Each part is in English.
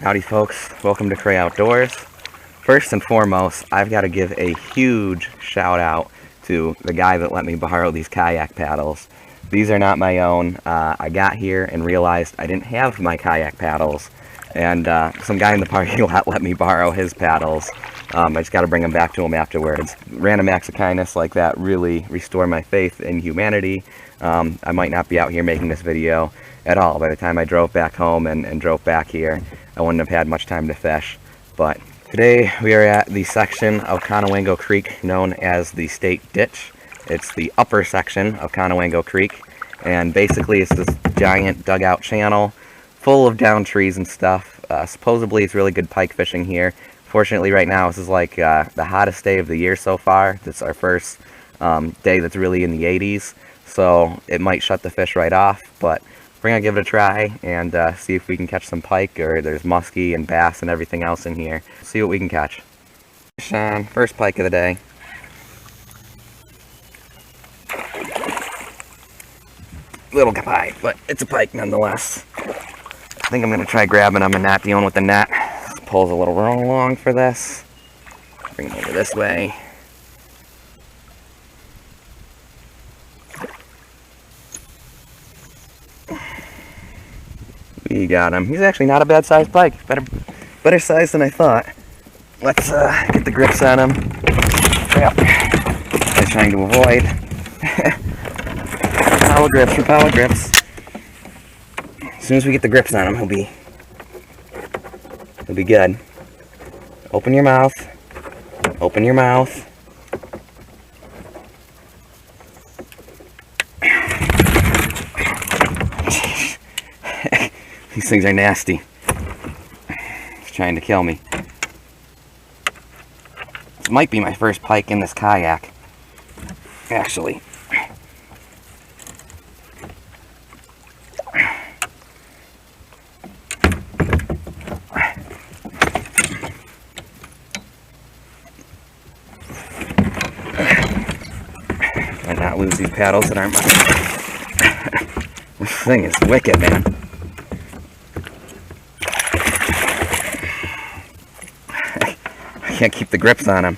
Howdy folks, welcome to Cray Outdoors. First and foremost, I've got to give a huge shout out to the guy that let me borrow these kayak paddles. These are not my own. I got here and realized I didn't have my kayak paddles, and some guy in the parking lot let me borrow his paddles. I just got to bring them back to him afterwards. Random acts of kindness like that really restore my faith in humanity. I might not be out here making this video at all. By the time I drove back home and drove back here, I wouldn't have had much time to fish. But today we are at the section of Conewango Creek known as the State Ditch. It's the upper section of Conewango Creek, and basically it's this giant dugout channel full of down trees and stuff. Supposedly it's really good pike fishing here. Fortunately right now this is like the hottest day of the year so far. It's our first day that's really in the 80s, so it might shut the fish right off, but we're gonna give it a try and see if we can catch some pike, or there's muskie and bass and everything else in here. See what we can catch. First pike of the day. Little guy, but it's a pike nonetheless. I think I'm gonna try grabbing him and not dealing with the net. This pole's a little long for this. Bring him over this way. We got him. He's actually not a bad sized pike. Better size than I thought. Let's get the grips on him. Yep. I'm trying to avoid. Power grips for power grips. As soon as we get the grips on him, he'll be good. Open your mouth. Open your mouth. These things are nasty. It's trying to kill me. This might be my first pike in this kayak, actually. I not lose these paddles that aren't mine. This thing is wicked, man. Can't keep the grips on him.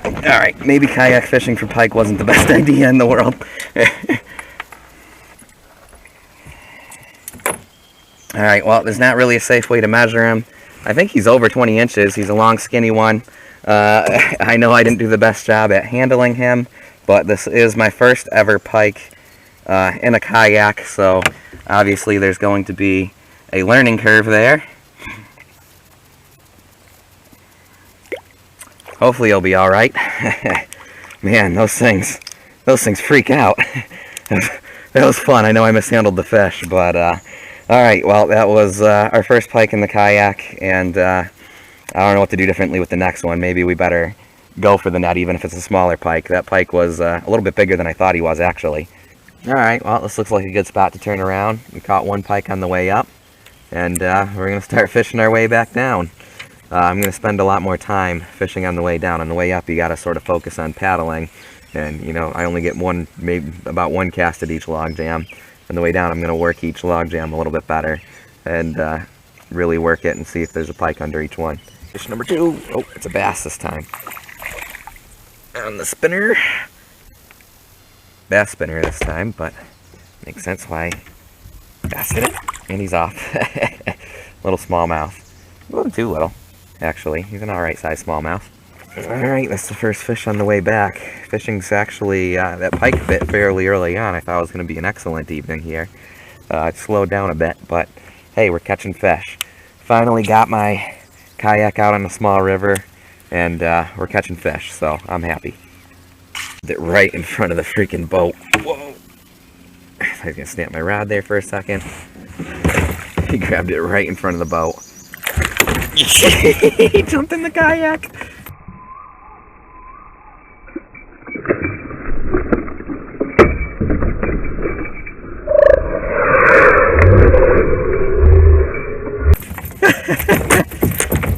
Alright, maybe kayak fishing for pike wasn't the best idea in the world. Alright, well, there's not really a safe way to measure him. I think he's over 20 inches. He's a long, skinny one. I know I didn't do the best job at handling him, but this is my first ever pike in a kayak, so obviously there's going to be a learning curve there. Hopefully he'll be alright. Man, those things freak out. That was fun. I know I mishandled the fish, but alright, well, that was our first pike in the kayak, and I don't know what to do differently with the next one. Maybe we better go for the net, even if it's a smaller pike. That pike was a little bit bigger than I thought he was, actually. Alright, well, this looks like a good spot to turn around. We caught one pike on the way up, and we're going to start fishing our way back down. I'm going to spend a lot more time fishing on the way down. On the way up, you got to sort of focus on paddling, and, you know, I only get maybe about one cast at each log jam. On the way down, I'm going to work each log jam a little bit better, and really work it and see if there's a pike under each one. Fish number 2. Oh, it's a bass this time. On the spinner. Bass spinner this time, but makes sense why bass hit it, and he's off. Little smallmouth. A little too little, actually. He's an alright size smallmouth. Alright, that's the first fish on the way back. Fishing's actually, that pike bit fairly early on. I thought it was going to be an excellent evening here. It slowed down a bit, but hey, we're catching fish. Finally got my kayak out on a small river, and we're catching fish, so I'm happy. It right in front of the freaking boat. Whoa! I was gonna snap my rod there for a second. He grabbed it right in front of the boat. He jumped in the kayak.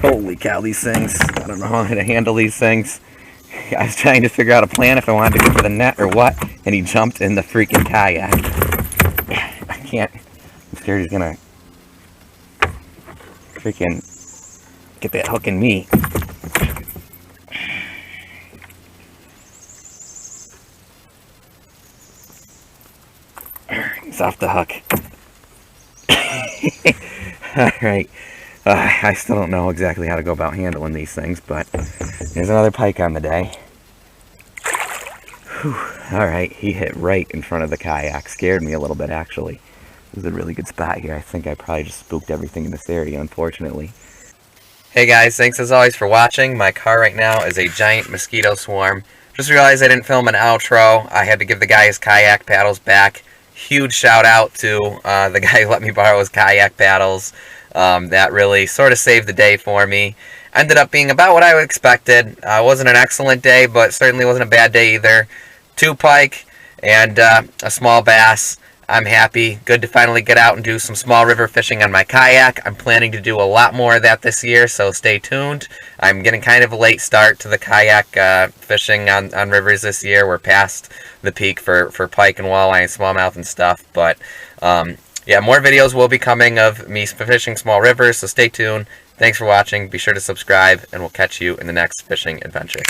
Holy cow, these things. I don't know how to handle these things. I was trying to figure out a plan if I wanted to go for the net or what, and he jumped in the freaking kayak. I can't. I'm scared he's gonna freaking get that hook in me. He's off the hook. Alright. I still don't know exactly how to go about handling these things, but there's another pike on the day. Alright, he hit right in front of the kayak. Scared me a little bit, actually. This is a really good spot here. I think I probably just spooked everything in this area, unfortunately. Hey guys, thanks as always for watching. My car right now is a giant mosquito swarm. Just realized I didn't film an outro. I had to give the guy his kayak paddles back. Huge shout out to the guy who let me borrow his kayak paddles. That really sort of saved the day for me. Ended up being about what I expected. Wasn't an excellent day, but certainly wasn't a bad day either. 2 pike and a small bass. I'm happy. Good to finally get out and do some small river fishing on my kayak. I'm planning to do a lot more of that this year, so stay tuned. I'm getting kind of a late start to the kayak fishing on rivers this year. We're past the peak for pike and walleye and smallmouth and stuff, but yeah, more videos will be coming of me fishing small rivers, so stay tuned. Thanks for watching. Be sure to subscribe, and we'll catch you in the next fishing adventure.